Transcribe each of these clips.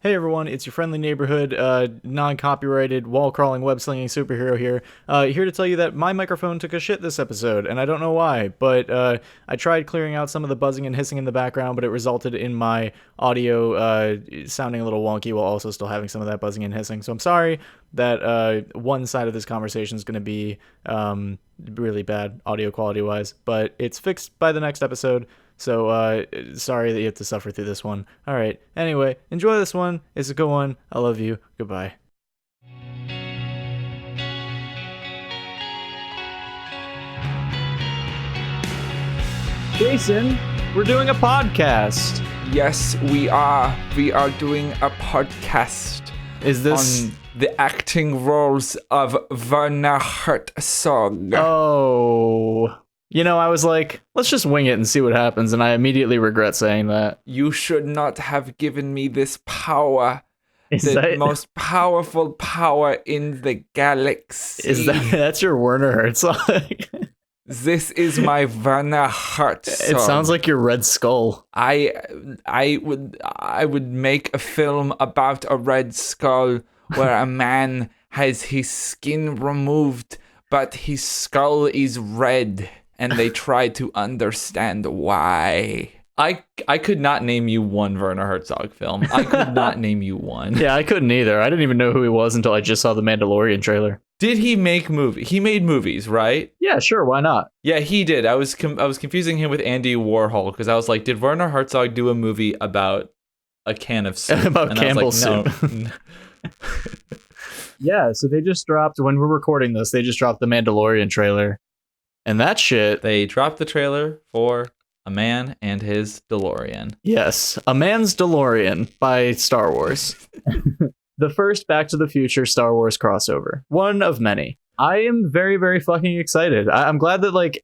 Hey everyone, it's your friendly neighborhood, non-copyrighted, wall-crawling, web-slinging superhero here. Here to tell you that my microphone took a shit this episode, and I don't know why, but I tried clearing out some of the buzzing and hissing in the background, but it resulted in my audio sounding a little wonky while also still having some of that buzzing and hissing. So I'm sorry that one side of this conversation is going to be really bad audio quality-wise, but it's fixed by the next episode. So, sorry that you have to suffer through this one. All right. Anyway, enjoy this one. It's a good one. I love you. Goodbye. Jason, we're doing a podcast. Yes, we are. We are doing a podcast. Is this on the acting roles of Werner Herzog? Oh. You know, I was like, let's just wing it and see what happens, and I immediately regret saying that. You should not have given me this power. The most powerful power in the galaxy. That's your Werner Herzog? This is my Werner Herzog. It sounds like your Red Skull. I would make a film about a Red Skull where a man has his skin removed, but his skull is red. And they try to understand why. I could not name you one Werner Herzog film. I could not name you one. Yeah, I couldn't either. I didn't even know who he was until I just saw the Mandalorian trailer. Did he make movies? He made movies, right? Yeah, sure. Why not? Yeah, he did. I was confusing him with Andy Warhol because I was like, did Werner Herzog do a movie about a can of soup? About and Campbell's I was like, soup. No. Yeah, so they just dropped, when we're recording this, they just dropped the Mandalorian trailer. And that shit... They dropped the trailer for A Man and His DeLorean. Yes, A Man's DeLorean by Star Wars. The first Back to the Future Star Wars crossover. One of many. I am very, very fucking excited. I'm glad that,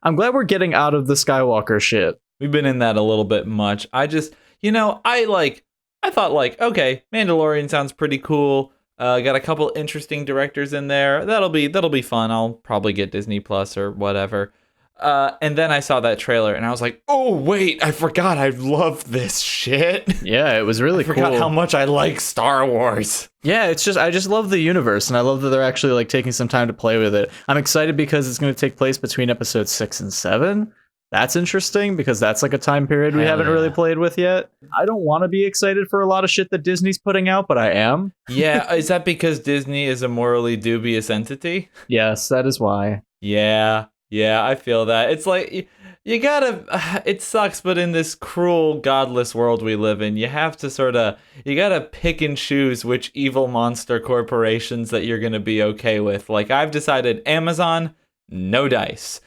I'm glad we're getting out of the Skywalker shit. We've been in that a little bit much. I just, I thought, okay, Mandalorian sounds pretty cool. Got a couple interesting directors in there. That'll be fun. I'll probably get Disney Plus or whatever. And then I saw that trailer and I was like, oh wait, I forgot I love this shit. Yeah, it was really cool. I forgot how much I like Star Wars. Yeah, I just love the universe, and I love that they're actually taking some time to play with it. I'm excited because it's going to take place between episodes 6 and 7. That's interesting because that's a time period we haven't really played with yet. I don't want to be excited for a lot of shit that Disney's putting out, but I am. Yeah, is that because Disney is a morally dubious entity? Yes, that is why. Yeah, I feel that. It's like, you gotta, it sucks, but in this cruel, godless world we live in, you have to you gotta pick and choose which evil monster corporations that you're gonna be okay with. I've decided Amazon, no dice.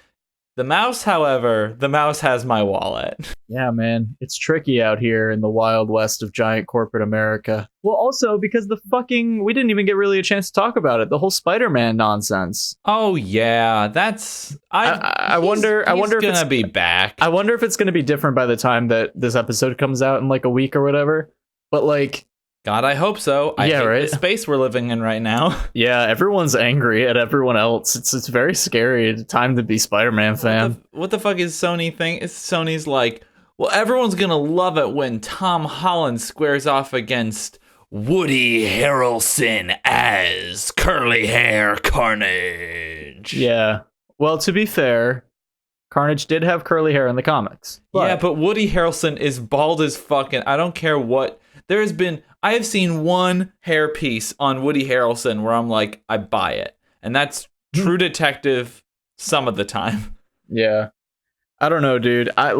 The mouse, however, has my wallet. Yeah, man. It's tricky out here in the wild west of giant corporate America. Well, also because we didn't even get really a chance to talk about it. The whole Spider-Man nonsense. Oh yeah, that's I wonder if it's gonna be back. I wonder if it's gonna be different by the time that this episode comes out in a week or whatever. But God, I hope so. I hate the space we're living in right now. Yeah, everyone's angry at everyone else. It's very scary time to be Spider-Man fan. What the fuck is Sony thing? Sony's like, well, everyone's gonna love it when Tom Holland squares off against Woody Harrelson as curly hair Carnage. Yeah. Well, to be fair, Carnage did have curly hair in the comics. Yeah, but Woody Harrelson is bald as fucking. I don't care what. I have seen one hair piece on Woody Harrelson where I'm like, I buy it. And that's True Detective some of the time. Yeah. I don't know, dude. I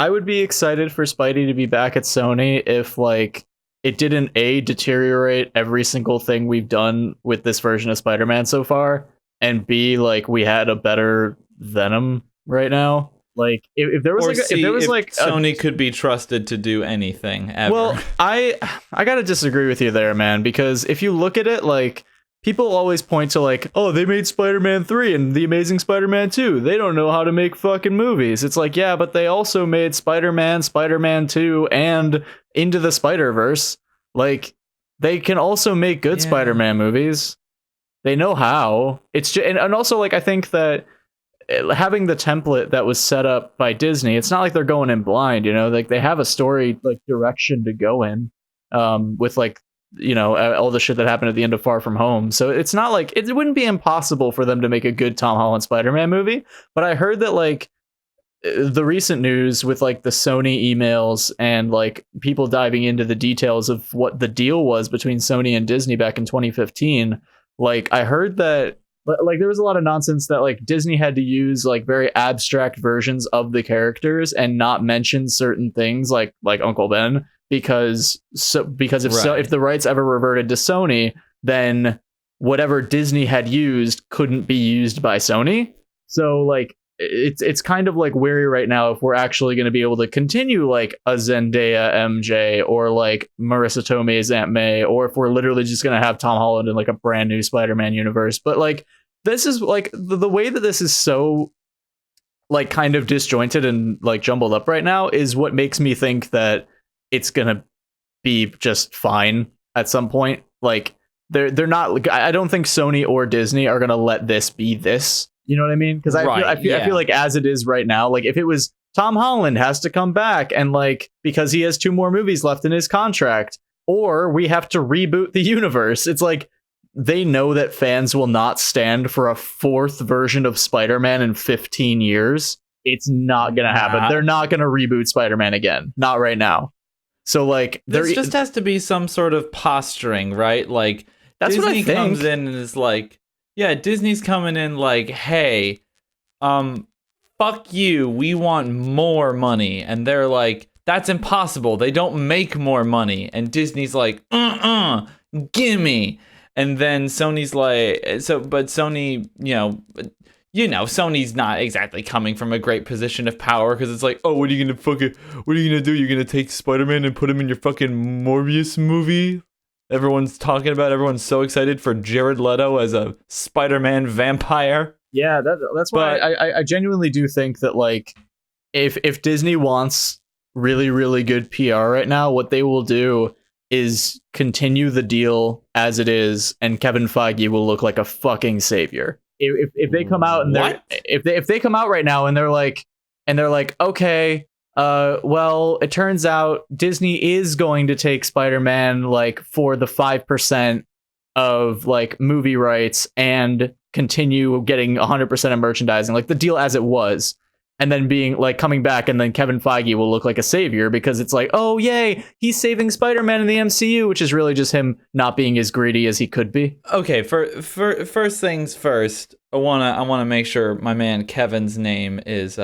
would be excited for Spidey to be back at Sony if it didn't deteriorate every single thing we've done with this version of Spider-Man so far, and B, we had a better Venom right now. If there was Sony could be trusted to do anything ever. Well, I gotta disagree with you there, man, because if you look at it, people always point to oh, they made Spider-Man 3 and The Amazing Spider-Man 2. They don't know how to make fucking movies. It's yeah, but they also made Spider-Man, Spider-Man 2, and Into the Spider-Verse. They can also make good Spider-Man movies. They know how. It's just, and also I think that having the template that was set up by Disney, it's not like they're going in blind, they have a story direction to go in. with like, all the shit that happened at the end of Far From Home. So it's not like it wouldn't be impossible for them to make a good Tom Holland Spider-Man movie. But I heard that like the recent news with like the Sony emails and like people diving into the details of what the deal was between Sony and Disney back in 2015, like I heard that like there was a lot of nonsense that like Disney had to use like very abstract versions of the characters and not mention certain things like Uncle Ben because if the rights ever reverted to Sony, then whatever Disney had used couldn't be used by Sony. So like it's kind of like wary right now if we're actually going to be able to continue like a Zendaya MJ or like Marissa Tomei's Aunt May, or if we're literally just going to have Tom Holland in like a brand new Spider-Man universe. But like this is like the way that this is so like kind of disjointed and like jumbled up right now is what makes me think that it's going to be just fine at some point. Like they're not, I don't think Sony or Disney are going to let this be this. You know what I mean? Because I feel like as it is right now, like if it was Tom Holland has to come back and like because he has 2 more movies left in his contract, or we have to reboot the universe, it's like they know that fans will not stand for a 4th version of Spider-Man in 15 years. It's not gonna happen. They're not gonna reboot Spider-Man again. Not right now. So like there just has to be some sort of posturing, right? Like that's Disney what I think. Comes in and is like, yeah, Disney's coming in like, hey, fuck you, we want more money. And they're like, that's impossible. They don't make more money. And Disney's like, gimme. And then Sony's like, but Sony, Sony's not exactly coming from a great position of power because it's like, oh, what are you gonna do? You're gonna take Spider-Man and put him in your fucking Morbius movie? Everyone's talking about. Everyone's so excited for Jared Leto as a Spider-Man vampire. Yeah, that's why I genuinely do think that like if Disney wants really really good PR right now, what they will do is continue the deal as it is, and Kevin Feige will look like a fucking savior. If they come out and if they come out right now and they're like okay. Well, it turns out Disney is going to take Spider-Man like for the 5% of like movie rights and continue getting 100% of merchandising, like the deal as it was, and then being like coming back, and then Kevin Feige will look like a savior because it's like, oh yay, he's saving Spider-Man in the MCU, which is really just him not being as greedy as he could be. Okay, for first things first, I wanna make sure my man Kevin's name is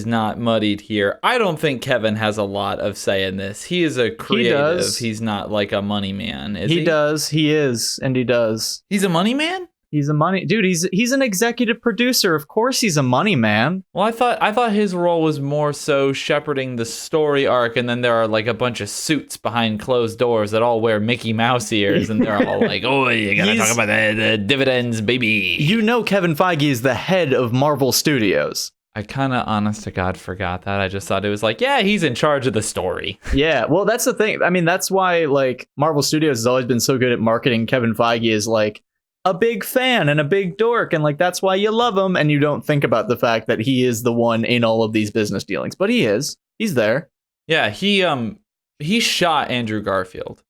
not muddied here. I don't think Kevin has a lot of say in this. He is a creative. He's not like a money man, is he? He does. He is, and he does. He's a money man? He's a money dude. He's an executive producer. Of course he's a money man. Well, I thought his role was more so shepherding the story arc, and then there are like a bunch of suits behind closed doors that all wear Mickey Mouse ears, and they're all like, oh, you gotta talk about the dividends, baby. You know Kevin Feige is the head of Marvel Studios. I kind of, honest to God, forgot that. I just thought it was like, yeah, he's in charge of the story. Yeah, well, that's the thing. I mean, that's why, like, Marvel Studios has always been so good at marketing Kevin Feige as, like, a big fan and a big dork, and, like, that's why you love him, and you don't think about the fact that he is the one in all of these business dealings. But he is. He's there. Yeah, he shot Andrew Garfield.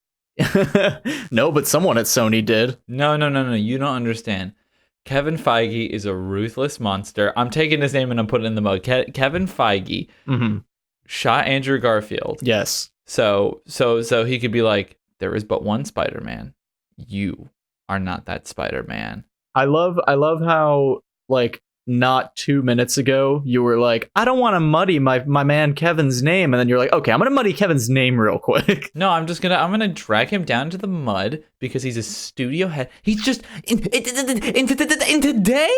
No, but someone at Sony did. No, you don't understand. Kevin Feige is a ruthless monster. I'm taking his name and I'm putting it in the mug. Kevin Feige shot Andrew Garfield. Yes. So he could be like, there is but one Spider-Man. You are not that Spider-Man. I love how, like, not 2 minutes ago you were like, I don't want to muddy my man Kevin's name, and then you're like, okay, I'm gonna muddy Kevin's name real quick. No, I'm gonna drag him down to the mud because he's a studio head. He's just in today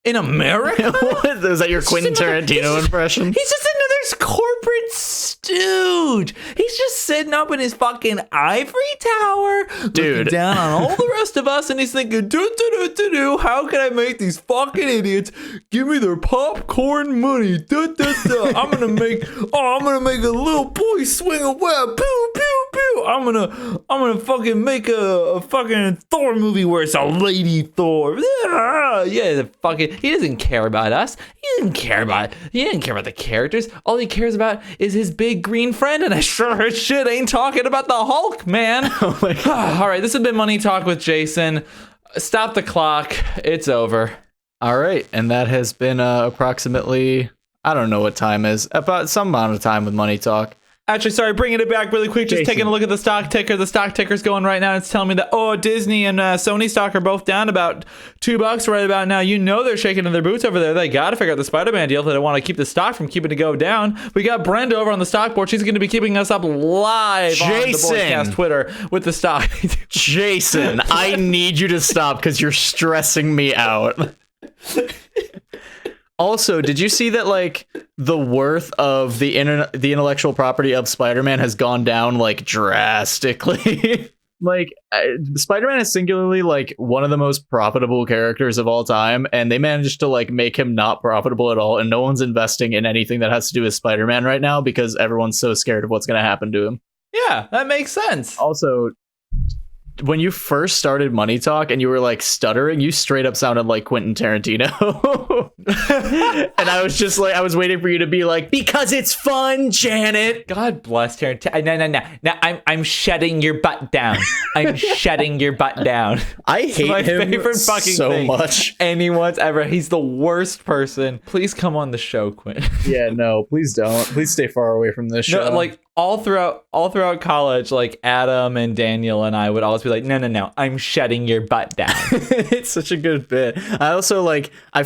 in America. What? Is that your Quentin Tarantino impression? He's just another corporate stooge. He's just sitting up in his fucking ivory tower, dude, looking down on all the rest of us, and he's thinking, how can I make these fucking idiots give me their popcorn money? I'm gonna make a little boy swing a web. Pew pew pew. I'm gonna fucking make a fucking Thor movie where it's a lady Thor. Yeah, fucking. He doesn't care about us. He He didn't care about the characters. All he cares about is his big green friend, and I sure as shit ain't talking about the Hulk, man. Oh my God. All right, this has been Money Talk with Jason. Stop the clock. It's over. All right, and that has been approximately, I don't know what time is, about some amount of time with Money Talk. Actually, sorry, bringing it back really quick. Just Jason. taking a look at the stock ticker. The stock ticker's going right now. It's telling me that, Disney and Sony stock are both down about $2 right about now. You know they're shaking in their boots over there. They got to figure out the Spider-Man deal if they don't want to keep the stock from keeping it go down. We got Brenda over on the stock board. She's going to be keeping us up live on the Boycast Twitter with the stock. Jason, I need you to stop because you're stressing me out. Also, did you see that, like, the worth of the intellectual property of Spider-Man has gone down, like, drastically? Like, Spider-Man is singularly, like, one of the most profitable characters of all time, and they managed to, like, make him not profitable at all, and no one's investing in anything that has to do with Spider-Man right now because everyone's so scared of what's going to happen to him. Yeah, that makes sense. Also, when you first started Money Talk and you were like stuttering, you straight up sounded like Quentin Tarantino. And I was just like, I was waiting for you to be like, because it's fun, Janet. God bless Tarantino. No. I'm shutting your butt down. I'm shutting your butt down. I hate my him favorite fucking so thing much. Anyone's ever. He's the worst person. Please come on the show, Quinn. Yeah, no, please don't. Please stay far away from this show. No, like all throughout college, like Adam and Daniel and I would always be like, no, I'm shutting your butt down. It's such a good bit. I also like, I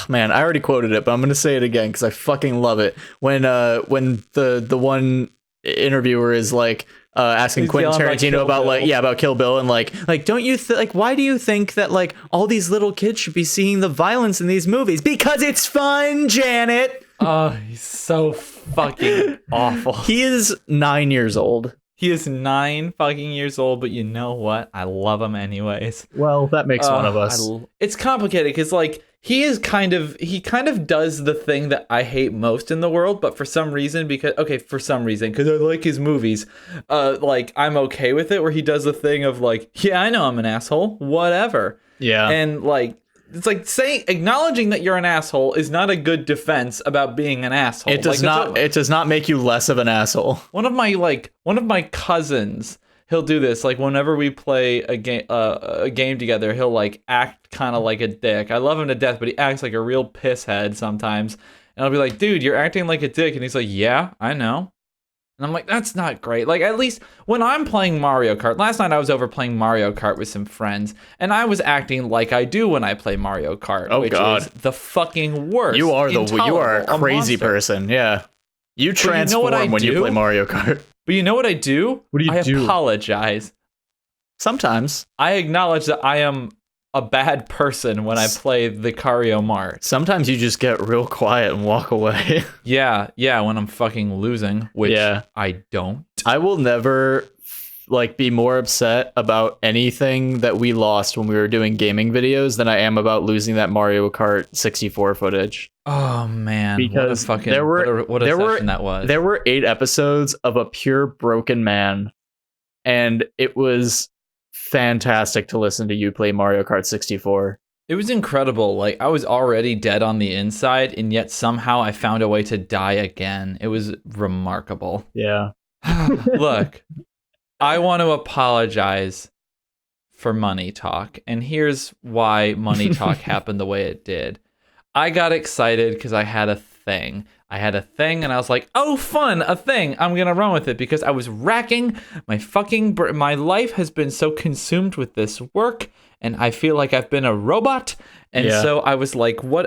already quoted it, but I'm gonna say it again because I fucking love it. When the one interviewer is like asking He's Quentin yelling Tarantino about Kill Bill. about Kill Bill, and like don't you like why do you think that like all these little kids should be seeing the violence in these movies? Because it's fun, Janet. Oh, he's so fucking awful. He is 9 years old. He is 9 fucking years old, but you know what? I love him anyways. Well, that makes one of us. It's complicated because like he kind of does the thing that I hate most in the world, but for some reason, because I like his movies, like I'm okay with it, where he does the thing of like, yeah, I know I'm an asshole, whatever. Yeah. And like, it's like acknowledging that you're an asshole is not a good defense about being an asshole. It does it does not make you less of an asshole. One of my cousins, he'll do this. Like whenever we play a game together, he'll like act kind of like a dick. I love him to death, but he acts like a real pisshead sometimes. And I'll be like, dude, you're acting like a dick. And he's like, yeah, I know. And I'm like, that's not great. Like, at least when I'm playing Mario Kart, last night I was over playing Mario Kart with some friends, and I was acting like I do when I play Mario Kart, which is the fucking worst. You are a crazy person. Yeah. You transform when you play Mario Kart. But you know what I do? What do you do? I apologize. Sometimes. I acknowledge that I am a bad person when I play the Cario Mart. Sometimes you just get real quiet and walk away. Yeah, when I'm fucking losing, which I don't. I will never like be more upset about anything that we lost when we were doing gaming videos than I am about losing that Mario Kart 64 footage. Oh man, because what a session that was. There were 8 episodes of a pure broken man, and it was fantastic to listen to you play Mario Kart 64. It was incredible. Like I was already dead on the inside, and yet somehow I found a way to die again. It was remarkable. Yeah. Look, I want to apologize for Money Talk, and here's why Money Talk happened the way it did. I got excited because I had a thing. And I was like, oh, fun, a thing. I'm going to run with it because I was racking my life has been so consumed with this work, and I feel like I've been a robot. And so I was like, when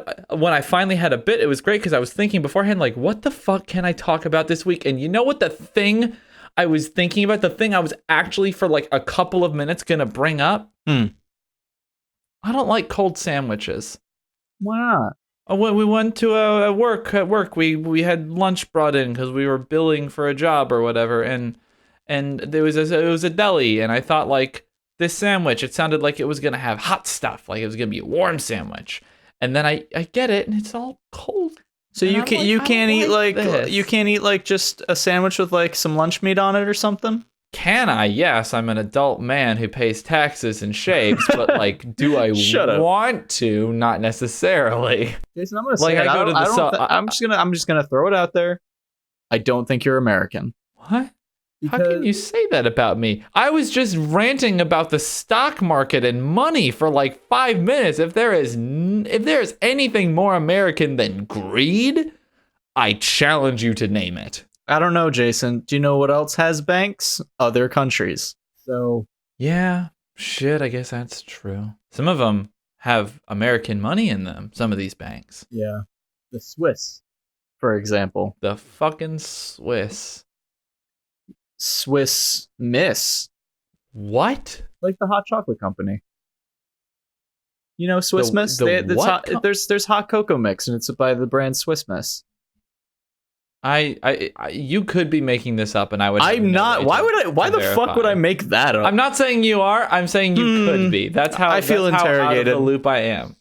I finally had a bit, it was great because I was thinking beforehand, like, what the fuck can I talk about this week? And you know what the thing I was thinking about, the thing I was actually for like a couple of minutes going to bring up? I don't like cold sandwiches. Why not? When we went to at work, we had lunch brought in because we were billing for a job or whatever, and it was a deli, and I thought like this sandwich, it sounded like it was gonna have hot stuff, like it was gonna be a warm sandwich, and then I get it, and it's all cold. So you can't eat like just a sandwich with like some lunch meat on it or something? can I? Yes, I'm an adult man who pays taxes and shaves, but like, do I Shut up. want to? Not necessarily. Jason, I'm gonna Like, say it. I go to the I don't cell- thi- I'm just gonna throw it out there. I don't think you're American. What? How can you say that about me? I was just ranting about the stock market and money for like 5 minutes. If there is anything more American than greed, I challenge you to name it. I don't know, Jason. Do you know what else has banks? Other countries. So Yeah, shit, I guess that's true. Some of them have American money in them, some of these banks. yeah, the Swiss, for example. The fucking Swiss. Swiss Miss, What? like the hot chocolate company. You know Swiss The- Miss? the It's what hot, co- there's hot cocoa mix, and it's by the brand Swiss Miss. I you could be making this up, and I would. have I'm no not. way Why to- would I? Why to the fuck would verify. I make that up? I'm not saying you are. I'm saying you could be. That's how I feel that's how out of interrogated. the loop I am.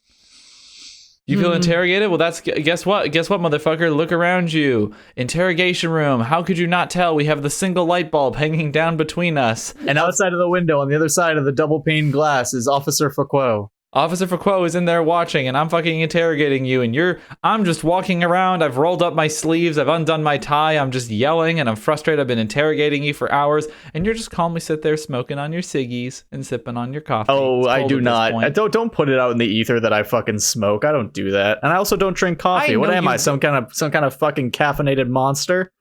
You feel interrogated? Well, that's guess what? Guess what, motherfucker? Look around you. Interrogation room. How could you not tell? We have the single light bulb hanging down between us. And outside of the window, on the other side of the double pane glass, is Officer Foucault. Officer Foucault is in there watching, and I'm fucking interrogating you, and I'm just walking around. I've rolled up my sleeves. I've undone my tie. I'm just yelling, and I'm frustrated. I've been interrogating you for hours, and you're just calmly sit there smoking on your ciggies and sipping on your coffee. Oh, It's I cold do at this not. point. Don't put it out in the ether that I fucking smoke. I don't do that, and I also don't drink coffee. I What know am you I? Some kind of fucking caffeinated monster?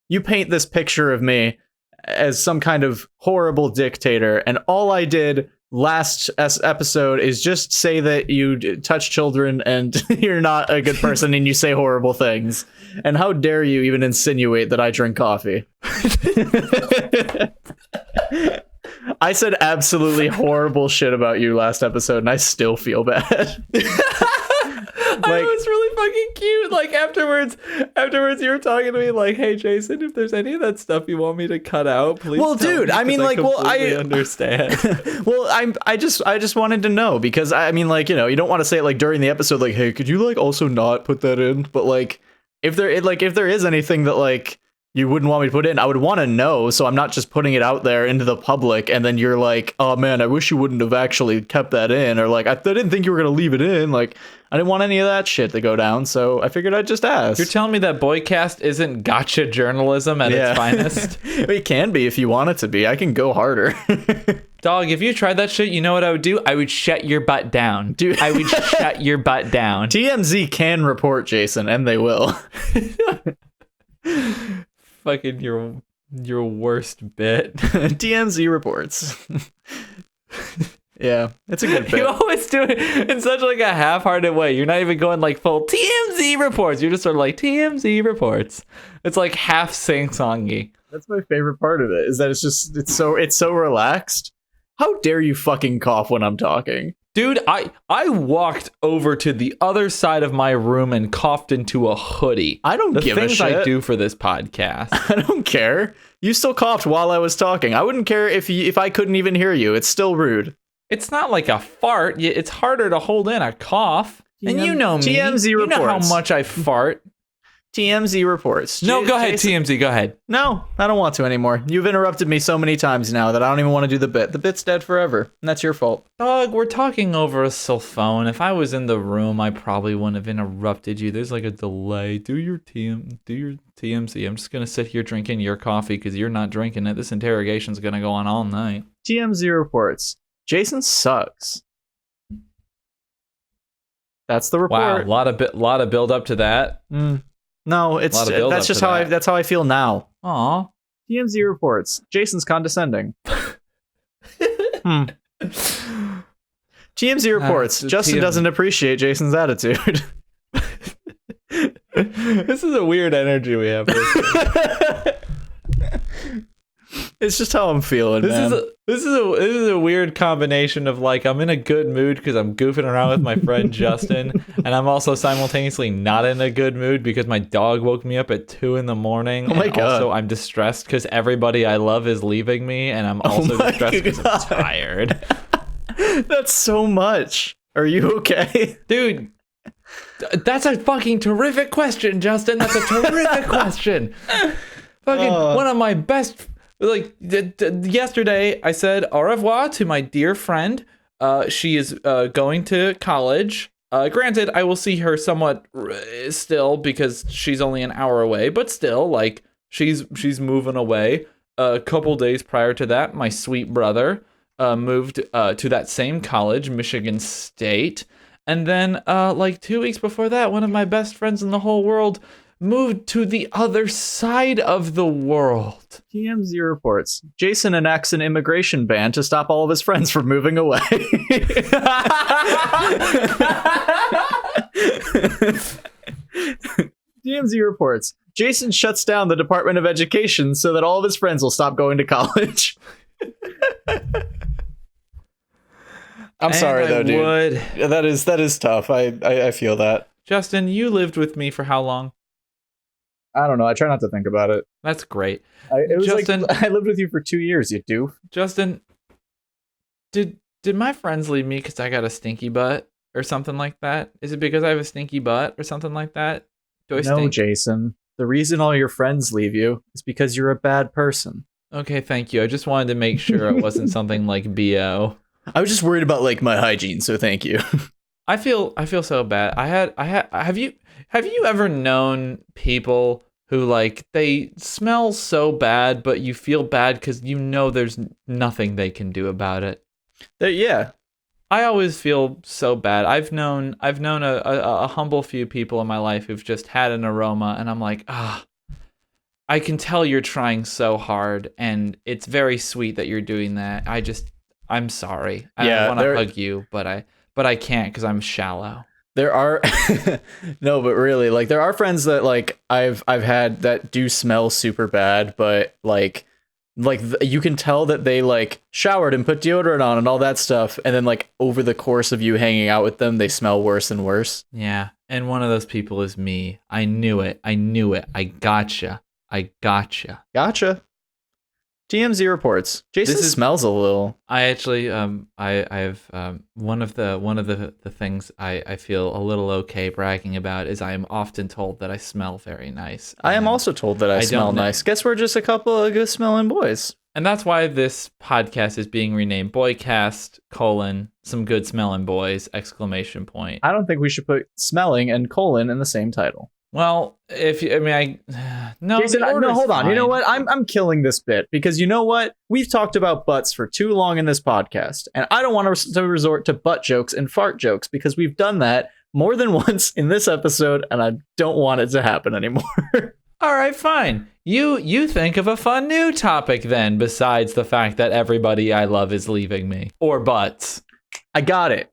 You paint this picture of me as some kind of horrible dictator, and all I did last episode is just say that you touch children and you're not a good person and you say horrible things. And how dare you even insinuate that I drink coffee? I said absolutely horrible shit about you last episode, and I still feel bad. I was really fucking cute. Like afterwards, you were talking to me like, "Hey, Jason, if there's any of that stuff you want me to cut out, please." Well, tell dude, me, I mean, 'cause like, well, completely understand. Well, I just wanted to know, because I mean, like, you know, you don't want to say it like during the episode, like, hey, could you like also not put that in? But like, if there is anything that like you wouldn't want me to put in, I would want to know, so I'm not just putting it out there into the public, and then you're like, oh man, I wish you wouldn't have actually kept that in, or like, I didn't think you were gonna leave it in. Like, I didn't want any of that shit to go down, so I figured I'd just ask. You're telling me that Boycast isn't gotcha journalism at its finest? It can be if you want it to be. I can go harder. Dog, if you tried that shit, you know what I would do? I would shut your butt down. Dude. I would shut your butt down. TMZ can report, Jason, and they will. Fucking your worst bit. TMZ reports. Yeah, it's a good bit. You always do it in such like a half-hearted way. You're not even going like full TMZ reports. You're just sort of like TMZ reports. It's like half sing-songy. That's my favorite part of it, is that it's so relaxed. How dare you fucking cough when I'm talking? Dude, I walked over to the other side of my room and coughed into a hoodie. I don't The give a things shit. I do for this podcast. I don't care. You still coughed while I was talking. I wouldn't care if I couldn't even hear you. It's still rude. It's not like a fart. It's harder to hold in a cough. And you know me. TMZ You know how reports. much I fart. TMZ reports. No, go ahead, Jason- TMZ. Go ahead. No, I don't want to anymore. You've interrupted me so many times now that I don't even want to do the bit. The bit's dead forever, and that's your fault. Dog, we're talking over a cell phone. If I was in the room, I probably wouldn't have interrupted you. There's like a delay. Do your TMZ. I'm just gonna sit here drinking your coffee because you're not drinking it. This interrogation's gonna go on all night. TMZ reports. Jason sucks. That's the report. Wow, lot of build up to that. No, it's Lot of build that's up just to how that. that's how I feel now. Aw. TMZ reports. Jason's condescending. TMZ reports. it's Justin TMZ. doesn't appreciate Jason's attitude. This is a weird energy we have. It's just how I'm feeling, man. This is a weird combination of like I'm in a good mood because I'm goofing around with my friend Justin, and I'm also simultaneously not in a good mood because my dog woke me up at 2 a.m. Oh my God. Also, I'm distressed because everybody I love is leaving me, and I'm also my distressed because I'm God. tired. That's so much. Are you okay? Dude, that's a fucking terrific question, Justin. That's a terrific question. Fucking one of my best Like yesterday, I said au revoir to my dear friend. She is going to college. Granted, I will see her somewhat still because she's only an hour away, but still, like she's moving away. A couple days prior to that, my sweet brother moved to that same college, Michigan State, and then like 2 weeks before that, one of my best friends in the whole world moved to the other side of the world. TMZ reports Jason enacts an immigration ban to stop all of his friends from moving away. TMZ reports Jason shuts down the Department of Education so that all of his friends will stop going to college. I'm sorry though, dude. That is tough. I feel that. Justin, you lived with me for how long? I don't know. I try not to think about it. That's great. Justin, like, I lived with you for 2 years, you doof. Justin, did my friends leave me because I got a stinky butt or something like that? Is it because I have a stinky butt or something like that? Do I stink? No, Jason. The reason all your friends leave you is because you're a bad person. Okay, thank you. I just wanted to make sure it wasn't something like BO. I was just worried about like my hygiene, so thank you. I feel so bad. Have you ever known people who like they smell so bad, but you feel bad because you know there's nothing they can do about it? Yeah. I always feel so bad. I've known a humble few people in my life who've just had an aroma, and I'm like, I can tell you're trying so hard, and it's very sweet that you're doing that. I'm sorry. I want to hug you, but I can't because I'm shallow. There are no, but really, like there are friends that like I've had that do smell super bad, but like you can tell that they like showered and put deodorant on and all that stuff, and then like over the course of you hanging out with them, they smell worse and worse. Yeah, and one of those people is me. I knew it. I gotcha. Gotcha. TMZ reports Jason smells a little. I actually I have one of the things I feel a little okay bragging about is I am often told that I smell very nice. I am also told that I smell nice. Guess we're just a couple of good smelling boys. And that's why this podcast is being renamed Boycast, some good smelling boys, ! I don't think we should put smelling and : in the same title. Well, no, Jason, no, hold on. Fine. You know what? I'm killing this bit because you know what? We've talked about butts for too long in this podcast, and I don't want to resort to butt jokes and fart jokes because we've done that more than once in this episode, and I don't want it to happen anymore. All right, fine. You think of a fun new topic then, besides the fact that everybody I love is leaving me or butts. I got it.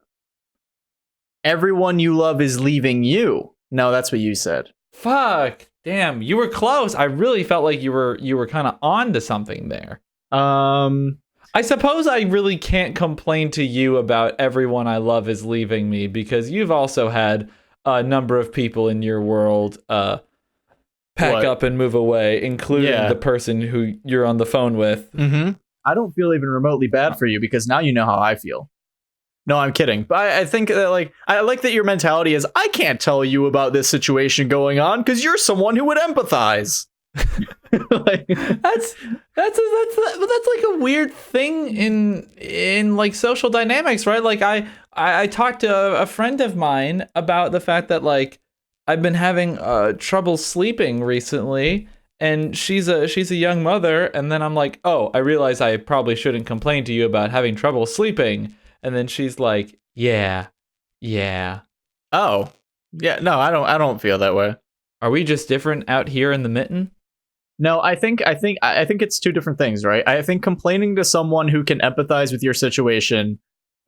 Everyone you love is leaving you. No, that's what you said. Fuck. Damn, you were close. I really felt like you were kind of on to something there. I suppose I really can't complain to you about everyone I love is leaving me because you've also had a number of people in your world pack up and move away, including the person who you're on the phone with. Mm-hmm. I don't feel even remotely bad for you because now you know how I feel. No, I'm kidding. But I think that, like, I like that your mentality is, I can't tell you about this situation going on because you're someone who would empathize. Like, that's like a weird thing in like social dynamics, right? Like I talked to a friend of mine about the fact that like I've been having trouble sleeping recently, and she's a young mother, and then I'm like, oh, I realize I probably shouldn't complain to you about having trouble sleeping. And then she's like, yeah. Oh, yeah. No, I don't feel that way. Are we just different out here in the mitten? No, I think it's two different things, right? I think complaining to someone who can empathize with your situation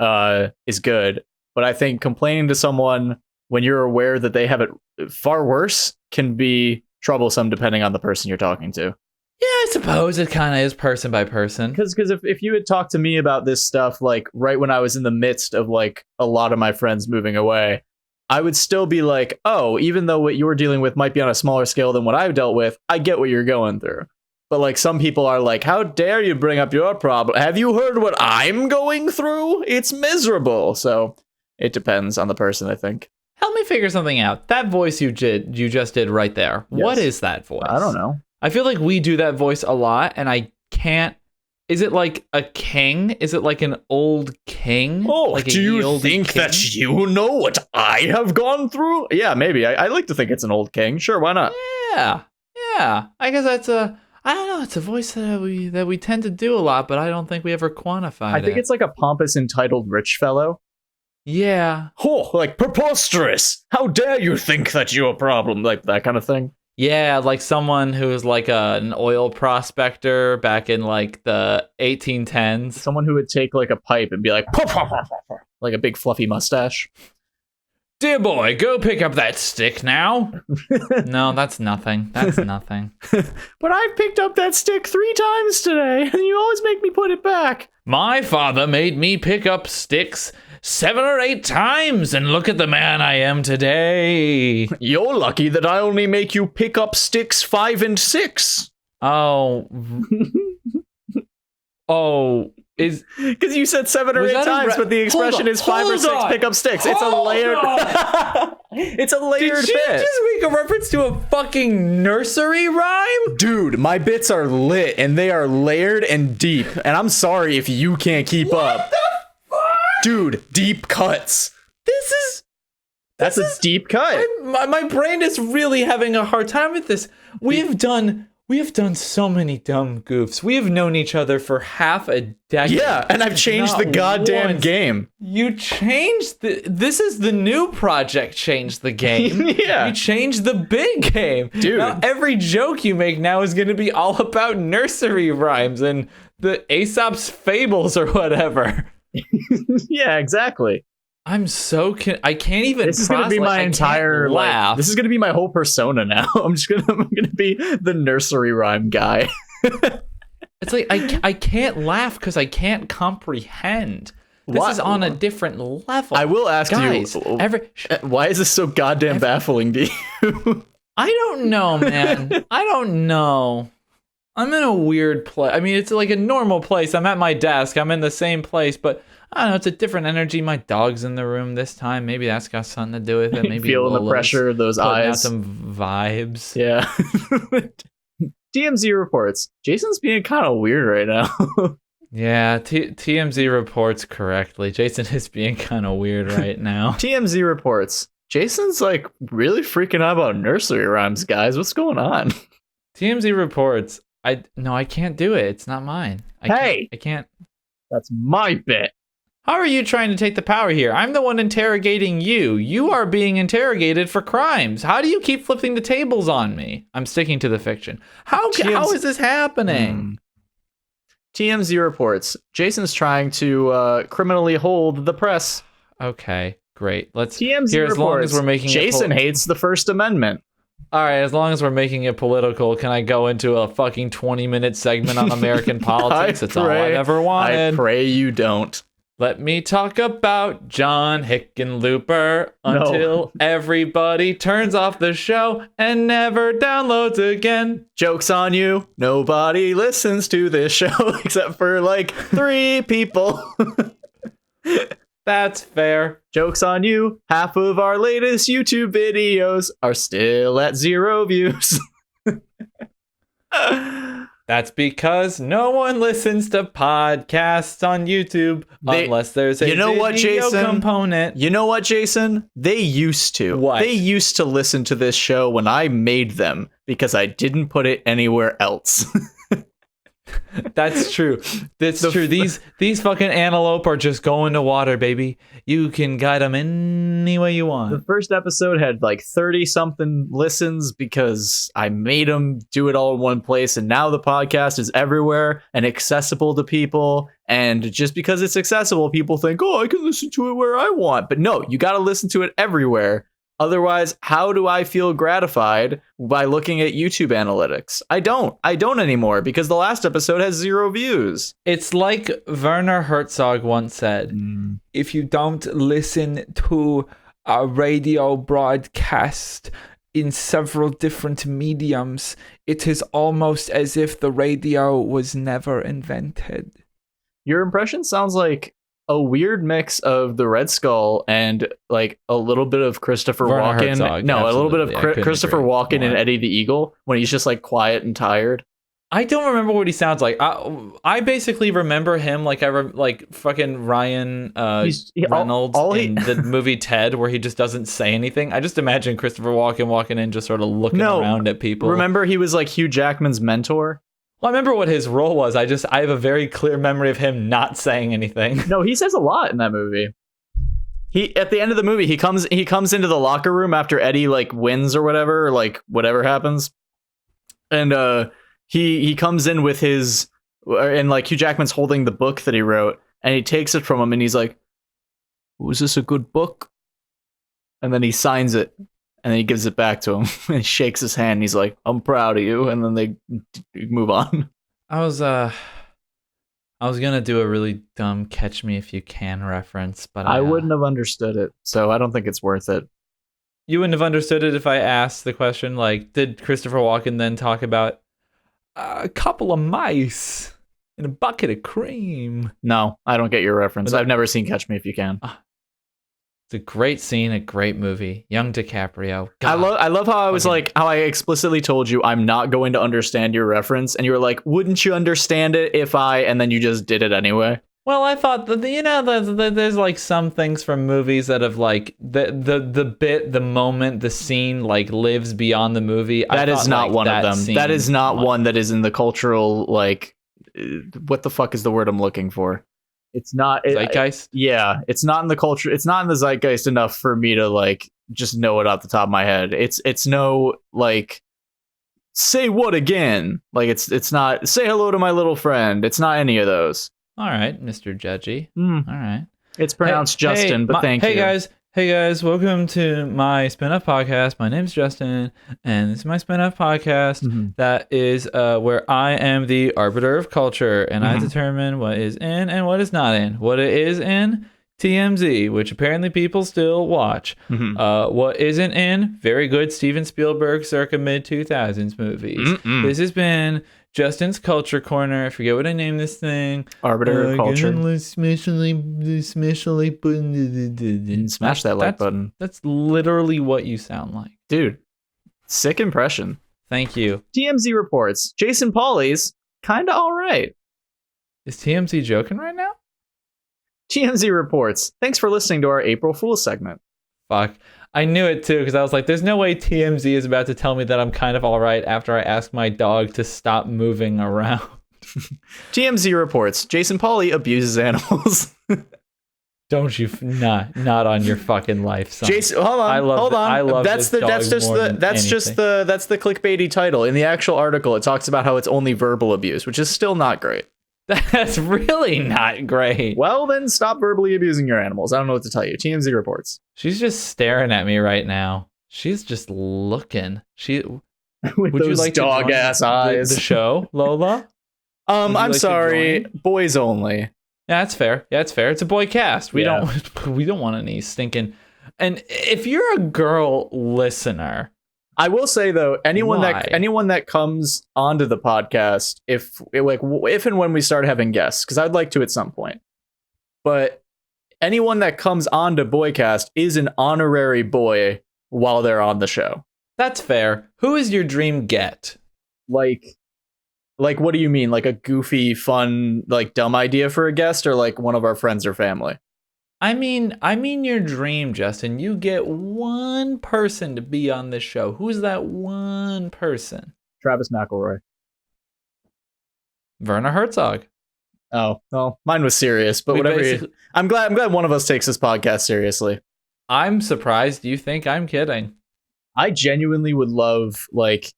is good, but I think complaining to someone when you're aware that they have it far worse can be troublesome depending on the person you're talking to. Yeah, I suppose it kind of is person by person. Because if you had talked to me about this stuff, like, right when I was in the midst of, like, a lot of my friends moving away, I would still be like, oh, even though what you're dealing with might be on a smaller scale than what I've dealt with, I get what you're going through. But, like, some people are like, how dare you bring up your problem? Have you heard what I'm going through? It's miserable. So it depends on the person, I think. Help me figure something out. That voice you just did right there. Yes. What is that voice? I don't know. I feel like we do that voice a lot, and I can't. Is it like a king? Is it like an old king? Oh, like do you old think king? that you know what I have gone through? Yeah, maybe. I like to think it's an old king. Sure, why not? Yeah. I guess that's I don't know. It's a voice that we tend to do a lot, but I don't think we ever quantified it. I think it's like a pompous, entitled rich fellow. Yeah. Oh, like preposterous! How dare you think that you're a problem? Like that kind of thing. Yeah, like someone who's like an oil prospector back in like the 1810s. Someone who would take like a pipe and be like, like a big fluffy mustache. Dear boy, go pick up that stick now. No, that's nothing. That's nothing. But I've picked up that stick 3 times today, and you always make me put it back. My father made me pick up sticks 7 or 8 times, and look at the man I am today. You're lucky that I only make you pick up sticks 5 and 6. Oh. Is because you said 7 or 8 times, but the expression is 5 or 6 pick up sticks. It's a layered. It's a layered Did you bit. just make a reference to a fucking nursery rhyme? Dude, my bits are lit and they are layered and deep. And I'm sorry if you can't keep up. What the fuck? Dude, deep cuts. That's a deep cut. My brain is really having a hard time with this. We have done so many dumb goofs. We have known each other for half a decade. Yeah, and I've changed the goddamn game. You changed this is the new project, Change the Game. Yeah. You changed the big game. Dude. Now every joke you make now is going to be all about nursery rhymes and the Aesop's fables or whatever. Yeah, exactly. I'm so I can't even. This is gonna be my entire laugh. This is gonna be my whole persona now. I'm gonna be the nursery rhyme guy. It's like I can't laugh because I can't comprehend. This is on a different level. I will ask Guys, you, why is this so goddamn baffling to you? I don't know, man. I don't know. I'm in a weird place. I mean, it's like a normal place. I'm at my desk. I'm in the same place, but I don't know. It's a different energy. My dog's in the room this time. Maybe that's got something to do with it. Maybe feeling the pressure of those eyes. Out some vibes. Yeah. TMZ reports Jason's being kind of weird right now. Yeah, TMZ reports correctly. Jason is being kind of weird right now. TMZ reports Jason's like really freaking out about nursery rhymes, guys. What's going on? TMZ reports. I can't do it. It's not mine. I can't. That's my bit. How are you trying to take the power here? I'm the one interrogating you. You are being interrogated for crimes. How do you keep flipping the tables on me? I'm sticking to the fiction. How is this happening? TMZ reports Jason's trying to criminally hold the press. Okay, great. Let's TMZ here, reports as long as we're making Jason hates the First Amendment. All right, as long as we're making it political, can I go into a fucking 20-minute segment on American politics? That's all I've ever wanted. I pray you don't. Let me talk about John Hickenlooper until everybody turns off the show and never downloads again. Joke's on you. Nobody listens to this show except for like 3 people. That's fair. Joke's on you. Half of our latest YouTube videos are still at 0 views. That's because no one listens to podcasts on YouTube unless there's a video component. You know what, Jason? They used to. What? They used to listen to this show when I made them because I didn't put it anywhere else. That's true. That's true. These fucking antelope are just going to water, baby. You can guide them any way you want. The first episode had like 30-something listens because I made them do it all in one place, and now the podcast is everywhere and accessible to people. And just because it's accessible, people think, oh, I can listen to it where I want. But no, you got to listen to it everywhere. Otherwise, how do I feel gratified by looking at YouTube analytics? I don't anymore because the last episode has 0 views. It's like Werner Herzog once said, if you don't listen to a radio broadcast in several different mediums, it is almost as if the radio was never invented. Your impression sounds like a weird mix of the Red Skull and like a little bit of Christopher Werner Walken. Herzog, no, a little bit of absolutely. Christopher Walken More. and Eddie the Eagle when he's just like quiet and tired. I don't remember what he sounds like. I basically remember him like like fucking Ryan Reynolds in the movie Ted, where he just doesn't say anything. I just imagine Christopher Walken walking in, just sort of looking around at people. Remember, he was like Hugh Jackman's mentor. Well, I remember what his role was. I have a very clear memory of him not saying anything. No, he says a lot in that movie. He at the end of the movie, he comes into the locker room after Eddie like wins or whatever, or like whatever happens, and he comes in with his, and like Hugh Jackman's holding the book that he wrote, and he takes it from him, and he's like, "Was this a good book?" And then he signs it, and then he gives it back to him, and he shakes his hand. And he's like, "I'm proud of you," and then they move on. I was gonna do a really dumb "Catch Me If You Can" reference, but I wouldn't have understood it, so I don't think it's worth it. You wouldn't have understood it if I asked the question, like, did Christopher Walken then talk about a couple of mice in a bucket of cream? No, I don't get your reference. I've never seen Catch Me If You Can. It's a great scene, a great movie. Young DiCaprio. God. I love how I was like, how I explicitly told you I'm not going to understand your reference, and you were like, wouldn't you understand it if I, and then you just did it anyway. Well, I thought that, there's like some things from movies that have like the bit, the moment, the scene like lives beyond the movie. That is not one of them. That is not one that is in the cultural, like, what the fuck is the word I'm looking for? It's not zeitgeist. Yeah, it's not in the culture. It's not in the zeitgeist enough for me to like just know it off the top of my head. It's no like, say what again? Like it's not say hello to my little friend. It's not any of those. All right, Mr. Judgy. All right. It's pronounced Justin, but thank you. Hey guys, welcome to my spin-off podcast. My name's Justin, and this is my spin-off podcast that is where I am the arbiter of culture, and I determine what is in and what is not in. What it is in, TMZ, which apparently people still watch. What isn't in, very good Steven Spielberg circa mid-2000s movies. This has been Justin's Culture Corner. I forget what I named this thing. Arbiter of Culture. Smash that like button. That's literally what you sound like. Dude, sick impression. Thank you. TMZ reports, Jason Pauley's kind of all right. Is TMZ joking right now? TMZ reports, thanks for listening to our April Fool's segment. Fuck. I knew it too, because I was like, there's no way TMZ is about to tell me that I'm kind of all right after I ask my dog to stop moving around. TMZ reports, Jason Pauley abuses animals. Don't you not on your fucking life, son. Jason, hold on. I love that's the clickbaity title. In the actual article, it talks about how it's only verbal abuse, which is still not great. That's really not great. Well, then stop verbally abusing your animals. I don't know what to tell you. TMZ reports. She's just staring at me right now. She's just looking. With would those you like dog ass eyes. The show, Lola? I'm like sorry. Boys only. Yeah, that's fair. It's a boy cast. We don't want any stinking. And if you're a girl listener, I will say though, anyone that comes onto the podcast, if and when we start having guests, because I'd like to at some point, but anyone that comes onto Boycast is an honorary boy while they're on the show. That's fair. Who is your dream get? Like what do you mean? Like a goofy, fun, like dumb idea for a guest, or like one of our friends or family? I mean your dream, Justin. You get one person to be on this show. Who's that one person? Travis McElroy. Werner Herzog. Oh, well, mine was serious, but whatever. I'm glad one of us takes this podcast seriously. I'm surprised you think I'm kidding. I genuinely would love like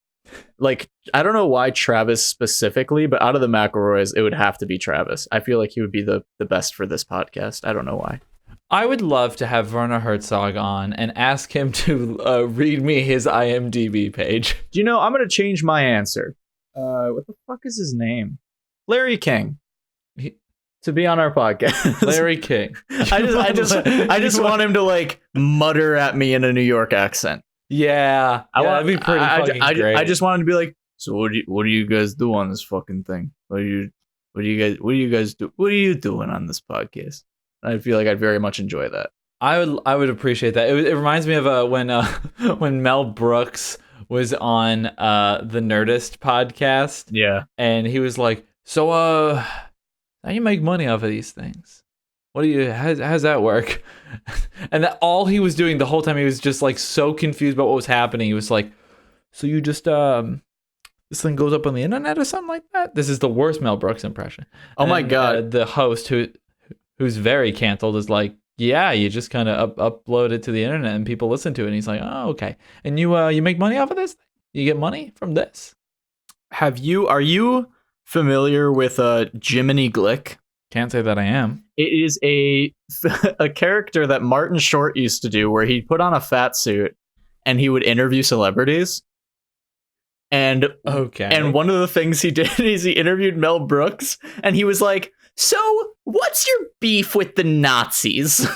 I don't know why Travis specifically, but out of the McElroys, it would have to be Travis. I feel like he would be the best for this podcast. I don't know why. I would love to have Werner Herzog on and ask him to read me his IMDb page. Do you know, I'm going to change my answer. What the fuck is his name? Larry King. To be on our podcast. Larry King. I just want him to like mutter at me in a New York accent. Yeah, that'd be pretty fucking great. I just wanted to be like, so what do you guys do on this fucking thing? What do you guys do? What are you doing on this podcast? I feel like I'd very much enjoy that. I would appreciate that. It reminds me of when Mel Brooks was on the Nerdist podcast. Yeah. And he was like, so how you make money off of these things? What do you how's that work? And that all he was doing the whole time, he was just like so confused about what was happening. He was like, so you just this thing goes up on the internet or something like that? This is the worst Mel Brooks impression. Oh my God. The host who's very canceled is like, yeah, you just kind of upload it to the internet and people listen to it. And he's like, oh, okay. And you make money off of this? You get money from this? Are you familiar with Jiminy Glick? Can't say that I am. It is a character that Martin Short used to do where he'd put on a fat suit and he would interview celebrities. And one of the things he did is he interviewed Mel Brooks and he was like, so what's your beef with the Nazis?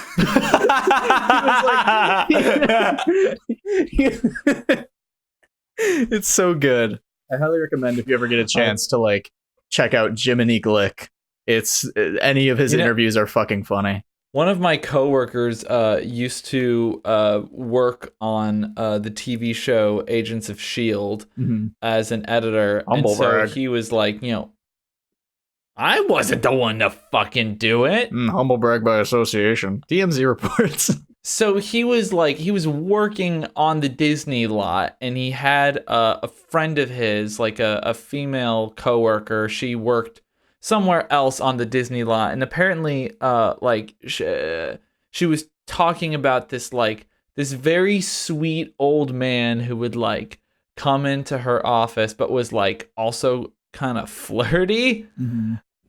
It's so good. I highly recommend if you ever get a chance to like check out Jiminy Glick. It's any of his interviews are fucking funny. One of my coworkers used to work on the TV show Agents of S.H.I.E.L.D. As an editor. Humble brag. So he was like, I wasn't the one to fucking do it. Humble brag by association. DMZ reports. So he was working on the Disney lot, and he had a friend of his, like a female coworker. She worked somewhere else on the Disney lot, and apparently she was talking about this very sweet old man who would like come into her office but was like also kind of flirty.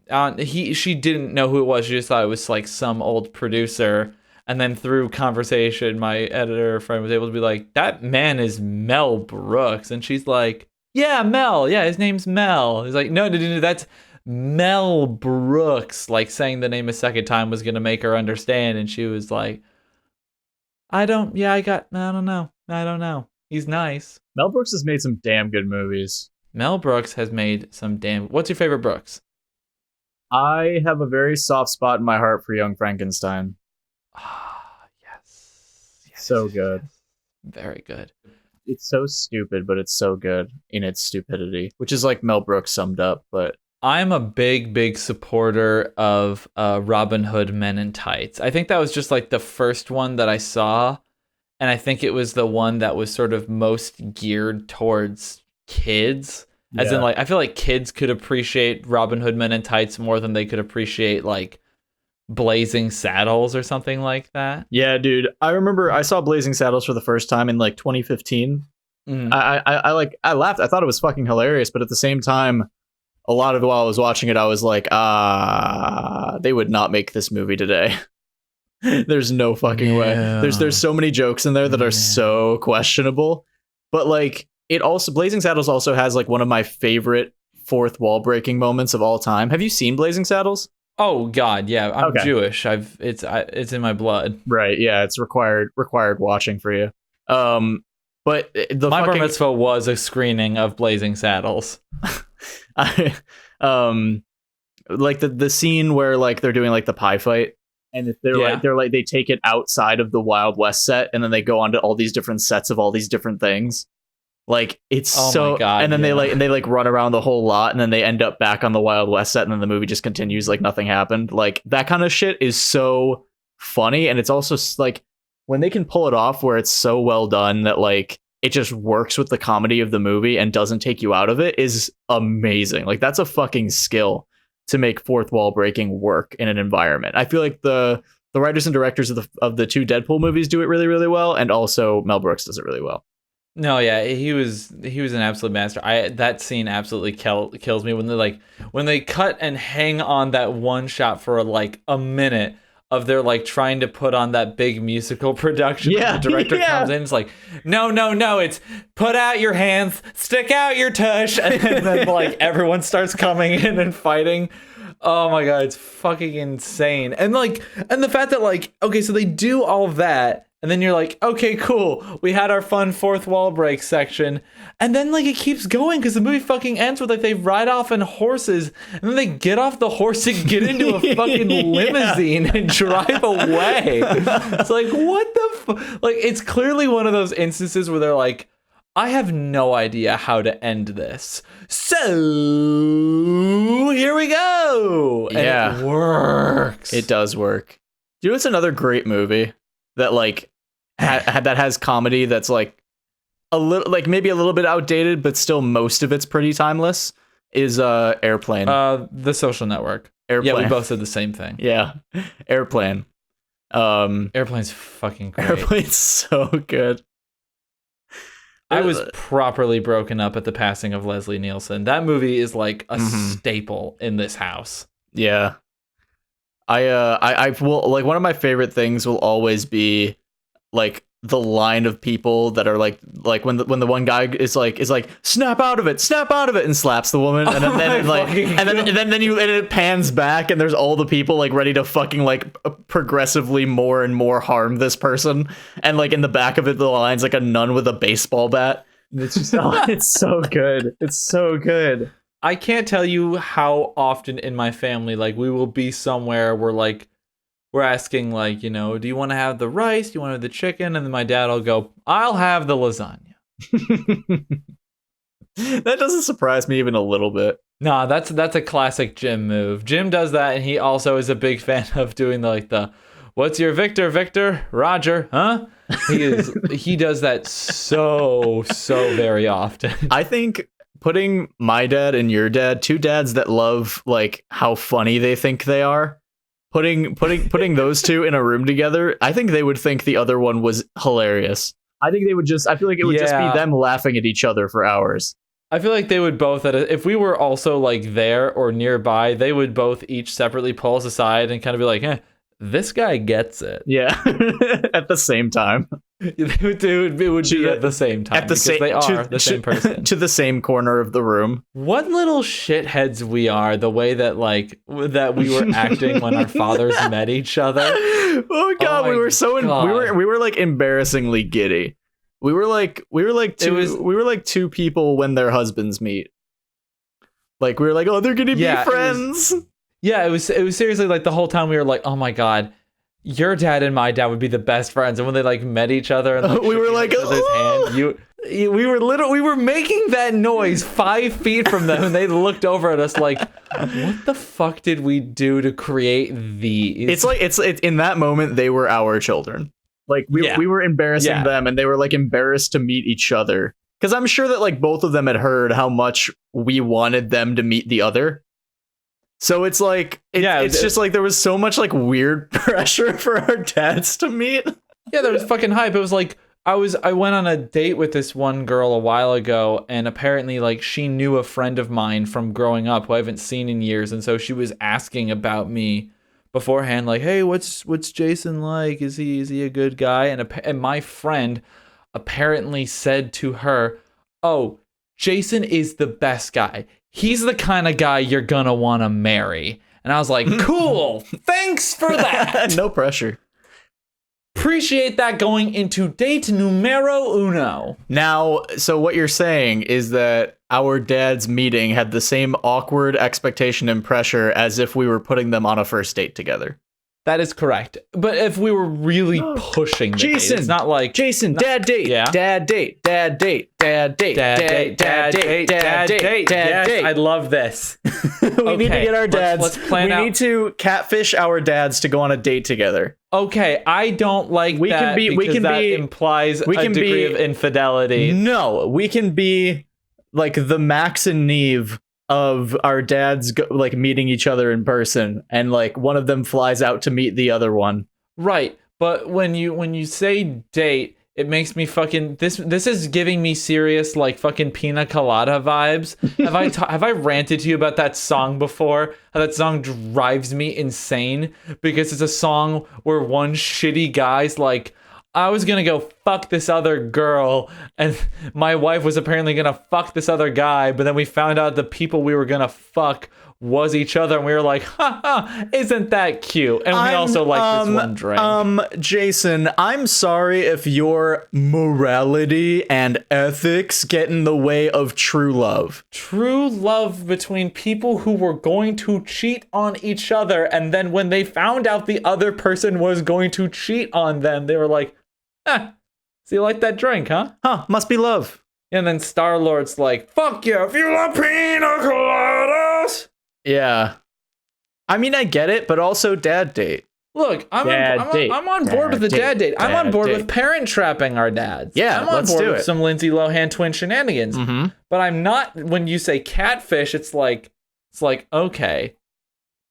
She didn't know who it was. She just thought it was like some old producer, and then through conversation my editor friend was able to be like, that man is Mel Brooks. And she's like, yeah, Mel, yeah, his name's Mel. He's like, no, that's Mel Brooks. Like saying the name a second time was gonna make her understand, and she was like, I don't know. He's nice. Mel Brooks has made some damn good movies. Mel Brooks has made some damn... What's your favorite Brooks? I have a very soft spot in my heart for Young Frankenstein. Ah, yes. So good. Yes. Very good. It's so stupid, but it's so good in its stupidity, which is like Mel Brooks summed up, but... I'm a big supporter of Robin Hood Men in Tights. I think that was just like the first one that I saw, and I think it was the one that was sort of most geared towards kids. As in, like, I feel like kids could appreciate Robin Hood Men in Tights more than they could appreciate like Blazing Saddles or something like that. Yeah, dude. I remember I saw Blazing Saddles for the first time in like 2015. I laughed. I thought it was fucking hilarious, but at the same time, a lot of it while I was watching it, I was like, they would not make this movie today. There's no fucking way. There's so many jokes in there that are so questionable. But like, it also, Blazing Saddles also has like one of my favorite fourth wall breaking moments of all time. Have you seen Blazing Saddles? Oh God, yeah. I'm Jewish. It's in my blood. Right. Yeah. It's required watching for you. But my bar mitzvah was a screening of Blazing Saddles. Like the scene where like they're doing like the pie fight, and they're they take it outside of the Wild West set, and then they go onto all these different sets of all these different things. Like it's my God, and then they run around the whole lot, and then they end up back on the Wild West set, and then the movie just continues like nothing happened. Like that kind of shit is so funny, and it's also like when they can pull it off where it's so well done that like it just works with the comedy of the movie and doesn't take you out of it is amazing. Like that's a fucking skill to make fourth wall breaking work in an environment. I feel like the writers and directors of the two Deadpool movies do it really, really well, and also Mel Brooks does it really well. No, yeah, he was an absolute master. That scene absolutely kills me when they cut and hang on that one shot for like a minute of their like trying to put on that big musical production. Yeah, the director comes in, it's like, no, it's put out your hands, stick out your tush, and then like everyone starts coming in and fighting. Oh my God, it's fucking insane. And the fact that like, okay, so they do all of that, and then you're like, okay, cool, we had our fun fourth wall break section, and then like it keeps going because the movie fucking ends with like they ride off on horses, and then they get off the horse and get into a fucking limousine and drive away. It's like, what the like it's clearly one of those instances where they're like, I have no idea how to end this. So here we go. And Yeah. it works. It does work. You know, it's another great movie that like that has comedy that's like a little, like maybe a little bit outdated, but still most of it's pretty timeless. Is Airplane. The Social Network. Airplane. Yeah, we both said the same thing. Yeah, Airplane. Airplane's fucking great. Airplane's so good. I was properly broken up at the passing of Leslie Nielsen. That movie is like a staple in this house. Yeah. I will, like, one of my favorite things will always be like the line of people that are like when the one guy is like snap out of it, and slaps the woman, and then it pans back and there's all the people like ready to fucking like progressively more and more harm this person, and like in the back of it the line's like a nun with a baseball bat. It's just it's so good. It's so good. I can't tell you how often in my family, like, we will be somewhere where like we're asking, like, you know, do you want to have the rice? Do you want to have the chicken? And then my dad will go, I'll have the lasagna. That doesn't surprise me even a little bit. Nah, that's a classic Jim move. Jim does that, and he also is a big fan of doing the what's your Victor? Roger, huh? He does that so very often. I think putting my dad and your dad, two dads that love like how funny they think they are, putting those two in a room together, I think they would think the other one was hilarious. I think they would I feel like it would just be them laughing at each other for hours. I feel like they would both, if we were also like there or nearby, they would both each separately pull us aside and kind of be like, this guy gets it. Yeah. At the same time. It would be at the same time. They are the same person. To the same corner of the room. What little shitheads we are, the way that that we were acting when our fathers met each other. Oh god, we were like embarrassingly giddy. We were like two people when their husbands meet. Like we were like, oh, they're gonna be friends. It was seriously like the whole time we were like, oh my god, your dad and my dad would be the best friends. And when they like met each other and like, we were like, hand, we were making that noise 5 feet from them, and they looked over at us like, what the fuck did we do to create these? It's like it's in that moment they were our children. Like we were embarrassing them, and they were like embarrassed to meet each other. Because I'm sure that like both of them had heard how much we wanted them to meet the other. So it's like it's just like there was so much like weird pressure for our dads to meet. Yeah, there was fucking hype. It was like I went on a date with this one girl a while ago, and apparently like she knew a friend of mine from growing up who I haven't seen in years, and so she was asking about me beforehand, like, hey, what's Jason like? Is he a good guy? And my friend apparently said to her, oh, Jason is the best guy. He's the kind of guy you're gonna want to marry. And I was like, cool, thanks for that. No pressure. Appreciate that going into date numero uno. Now, so what you're saying is that our dad's meeting had the same awkward expectation and pressure as if we were putting them on a first date together. That is correct. But if we were really pushing the date, it's not like Jason, dad date, dad date, dad date, dad date, dad date, dad date, dad date, dad date. I love this. We need to get our dads. Let's plan out. We need to catfish our dads to go on a date together. Okay, I don't like that because that implies a degree of infidelity. No, we can be like the Max and Neve of our dads like meeting each other in person, and like one of them flies out to meet the other one. Right, but when you say date, it makes me fucking this is giving me serious like fucking pina colada vibes. Have I ranted to you about that song before? How that song drives me insane because it's a song where one shitty guy's like, I was gonna go fuck this other girl, and my wife was apparently gonna fuck this other guy, but then we found out the people we were gonna fuck was each other, and we were like, ha ha, isn't that cute? And we also like this one drink. Jason, I'm sorry if your morality and ethics get in the way of true love. True love between people who were going to cheat on each other, and then when they found out the other person was going to cheat on them, they were like, so you like that drink, huh? Huh, must be love. And then Star-Lord's like, fuck you, if you love pina coladas. Yeah. I mean, I get it, but also dad date. Look, I'm on board with the dad date. I'm on board with parent trapping our dads. Yeah, I'm on let's board do with it. some Lindsay Lohan twin shenanigans. Mm-hmm. But I'm not, when you say catfish, it's like, okay,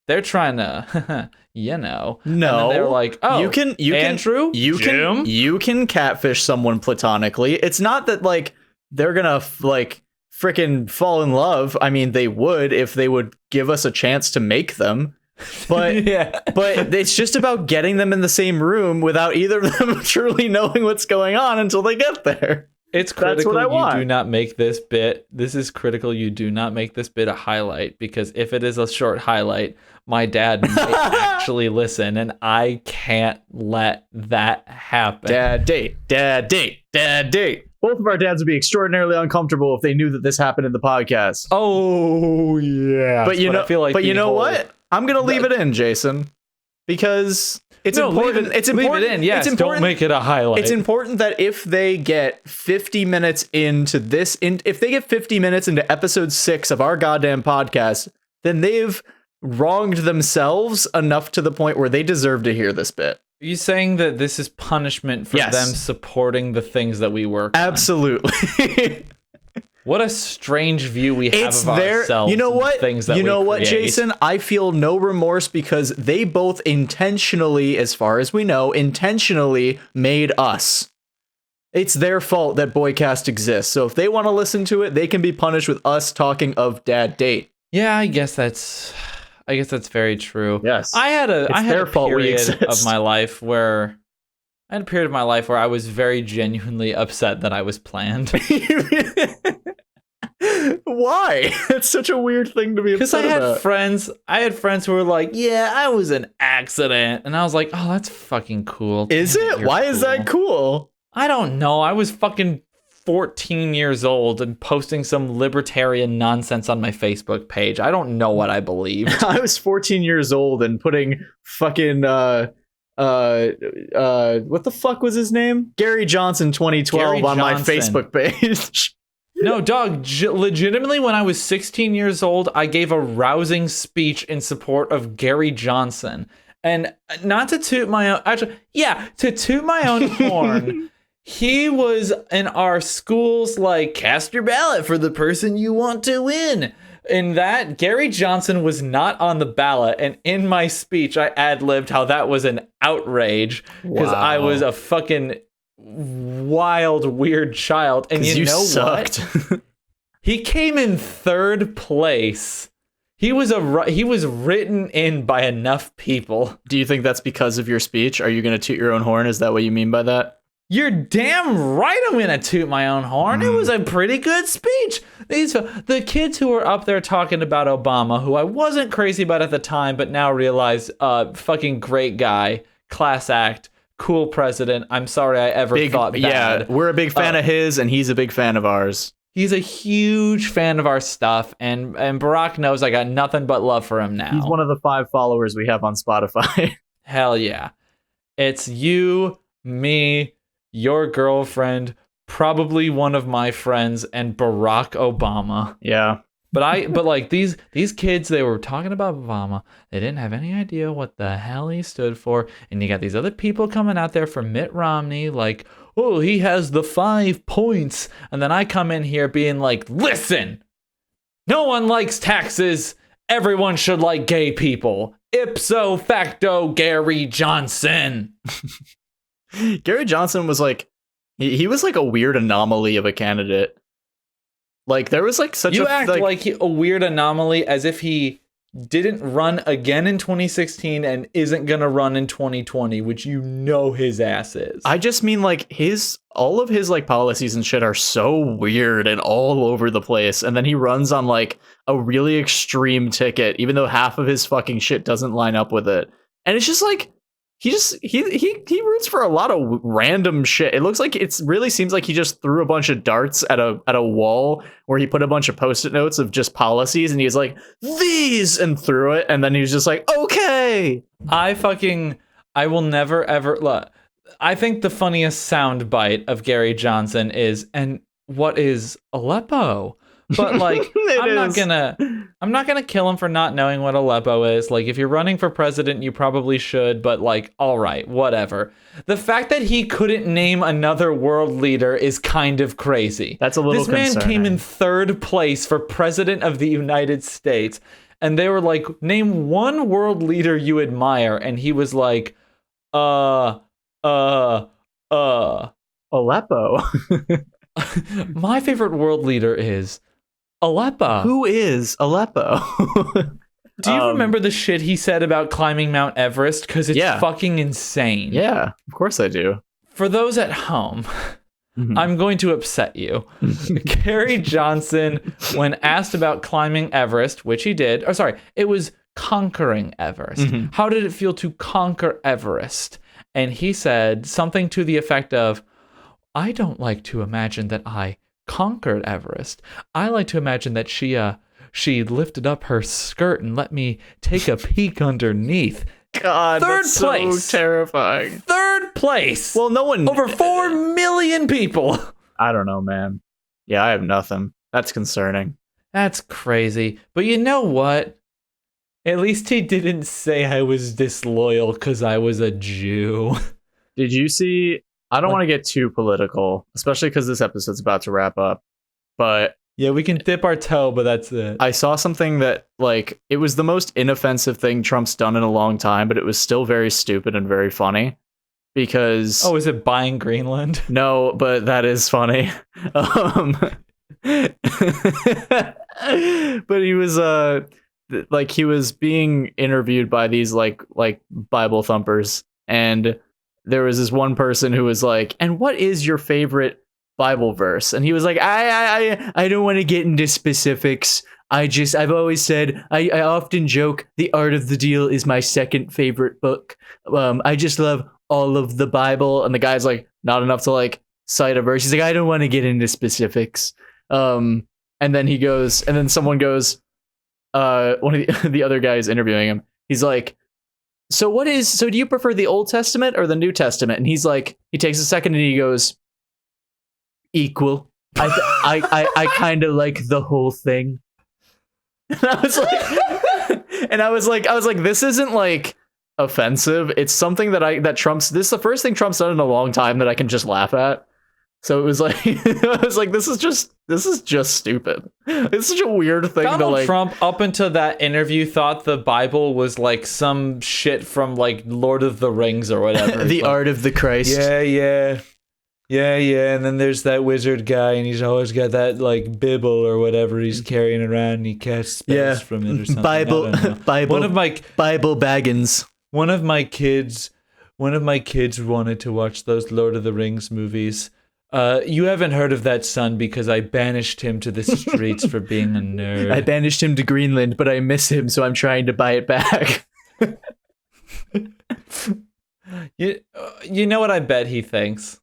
they're trying to, you know. No. And then they're like, oh, Andrew, you can catfish someone platonically. It's not that like they're gonna like freaking fall in love. I mean, they would if they would give us a chance to make them. But yeah. But it's just about getting them in the same room without either of them truly knowing what's going on until they get there. It's critical That's what I want. you do not make this bit. This is critical. You do not make this bit a highlight, because if it is a short highlight, my dad might actually listen, and I can't let that happen. Dad date. Both of our dads would be extraordinarily uncomfortable if they knew that this happened in the podcast. Oh yeah. But I feel like you know what? I'm gonna leave it in, Jason, because it's important. Leave it in. Yes, don't make it a highlight. It's important that if they get 50 minutes into this, if they get 50 minutes into episode 6 of our goddamn podcast, then they've wronged themselves enough to the point where they deserve to hear this bit. Are you saying that this is punishment for them supporting the things that we work on? Absolutely. What a strange view we have of ourselves. You know what? Things that what, Jason? I feel no remorse because they both intentionally, as far as we know, intentionally made us. It's their fault that Boycast exists. So if they want to listen to it, they can be punished with us talking of dad date. Yeah, I guess that's very true. Yes. I had a period of my life where I was very genuinely upset that I was planned. Why? It's such a weird thing to be upset about. Because I had friends who were like, yeah, I was an accident. And I was like, oh, that's fucking cool. Is it? Why is that cool? I don't know. I was fucking 14 years old and posting some libertarian nonsense on my Facebook page. I don't know what I believed. I was 14 years old and putting fucking what the fuck was his name? Gary Johnson 2012 on my Facebook page. No, dog, legitimately, when I was 16 years old, I gave a rousing speech in support of Gary Johnson. And not to toot my own, to toot my own horn, he was in our school's, like, cast your ballot for the person you want to win. In that, Gary Johnson was not on the ballot, and in my speech, I ad-libbed how that was an outrage, because I was a fucking wild, weird child. And you know sucked. what? He came in 3rd place. He was written in by enough people. Do you think that's because of your speech? Are you going to toot your own horn? Is that what you mean by that? You're damn right I'm going to toot my own horn. It was a pretty good speech. The kids who were up there talking about Obama, who I wasn't crazy about at the time, but now realize, fucking great guy, class act, cool president. I'm sorry I ever thought that. Yeah, we're a big fan of his, and he's a big fan of ours. He's a huge fan of our stuff, and Barack knows I got nothing but love for him now. He's one of the 5 followers we have on Spotify. Hell yeah. It's you, me, your girlfriend, probably one of my friends, and Barack Obama. Yeah. But like these kids, they were talking about Obama. They didn't have any idea what the hell he stood for. And you got these other people coming out there for Mitt Romney, like, oh, he has the 5 points. And then I come in here being like, listen, no one likes taxes. Everyone should like gay people. Ipso facto, Gary Johnson. Gary Johnson was like, he was like a weird anomaly of a candidate. Like, there was like such you act like a weird anomaly as if he didn't run again in 2016 and isn't gonna run in 2020, which you know his ass is. I just mean like all of his like policies and shit are so weird and all over the place, and then he runs on like a really extreme ticket, even though half of his fucking shit doesn't line up with it, and it's just like he roots for a lot of random shit. It looks like really seems like he just threw a bunch of darts at a wall where he put a bunch of post-it notes of just policies, and he was like, these, and threw it, and then he was just like, okay. I will never ever look. I think the funniest soundbite of Gary Johnson is, and what is Aleppo? But like, It I'm not is. gonna I'm not gonna kill him for not knowing what Aleppo is. Like, if you're running for president, you probably should, but like, all right, whatever. The fact that he couldn't name another world leader is kind of crazy. That's a little This man came in concerning. 3rd place for president of the United States, and they were like, name one world leader you admire, and he was like, uh, uh, Aleppo. my favorite world leader is Aleppo. Who is Aleppo? Do you remember the shit he said about climbing Mount Everest? Because it's Yeah. fucking insane. Yeah, of course I do. For those at home, Mhm. I'm going to upset you. Gary Johnson, when asked about climbing Everest, which he did, or sorry, it was conquering Everest. Mhm. How did it feel to conquer Everest? And he said something to the effect of, I don't like to imagine that I conquered Everest. I like to imagine that she lifted up her skirt and let me take a peek underneath. God, Third that's place. so terrifying. 3rd place. Well, no one Over 4 million people. I don't know, man. Yeah, I have nothing. That's concerning. That's crazy. But you know what? At least he didn't say I was disloyal because I was a Jew. Did you see? I don't What? want to get too political, especially because this episode's about to wrap up. But Yeah, we can dip our toe, but that's it. I saw something that, like, it was the most inoffensive thing Trump's done in a long time, but it was still very stupid and very funny. Because Oh, is it buying Greenland? no, but that is funny. But he was like he was being interviewed by these like Bible thumpers, and there was this one person who was like, "And what is your favorite Bible verse?" And he was like, I don't want to get into specifics. I've always said, I often joke The Art of the Deal is my second favorite book. I just love all of the Bible. And the guy's like, not enough to like cite a verse. He's like, I don't want to get into specifics. And then he goes, and then someone goes, one of the other guys interviewing him, he's like, so do you prefer the Old Testament or the New Testament? And he's like, he takes a second and he goes, equal. I kind of like the whole thing. And I was like, this isn't like offensive. It's something that Trump's. This is the first thing Trump's done in a long time that I can just laugh at. So it was like, I was like, this is just stupid. It's such a weird thing to Donald like. Trump, up until that interview, thought the Bible was like some shit from like Lord of the Rings or whatever. The Like, Art of the Christ. Yeah. And then there's that wizard guy, and he's always got that like Bible or whatever he's carrying around, and he casts spells from it or something. Bible, I don't know. Bible, Bible Baggins. One of my kids wanted to watch those Lord of the Rings movies. You haven't heard of that, son, because I banished him to the streets for being a nerd. I banished him to Greenland, but I miss him, so I'm trying to buy it back. You know what I bet he thinks?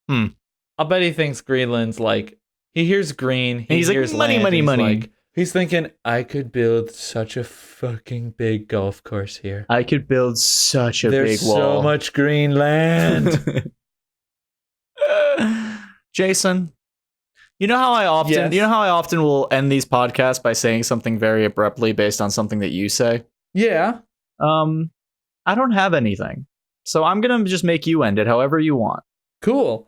I'll bet he thinks Greenland's like, he hears green, And he's like, hears money, land, money, he's money. like- he's thinking, I could build such a fucking big golf course here. I could build such a There's big wall. so much green land. Jason, you know how I often will end these podcasts by saying something very abruptly based on something that you say? Yeah. I don't have anything. So I'm going to just make you end it however you want. Cool.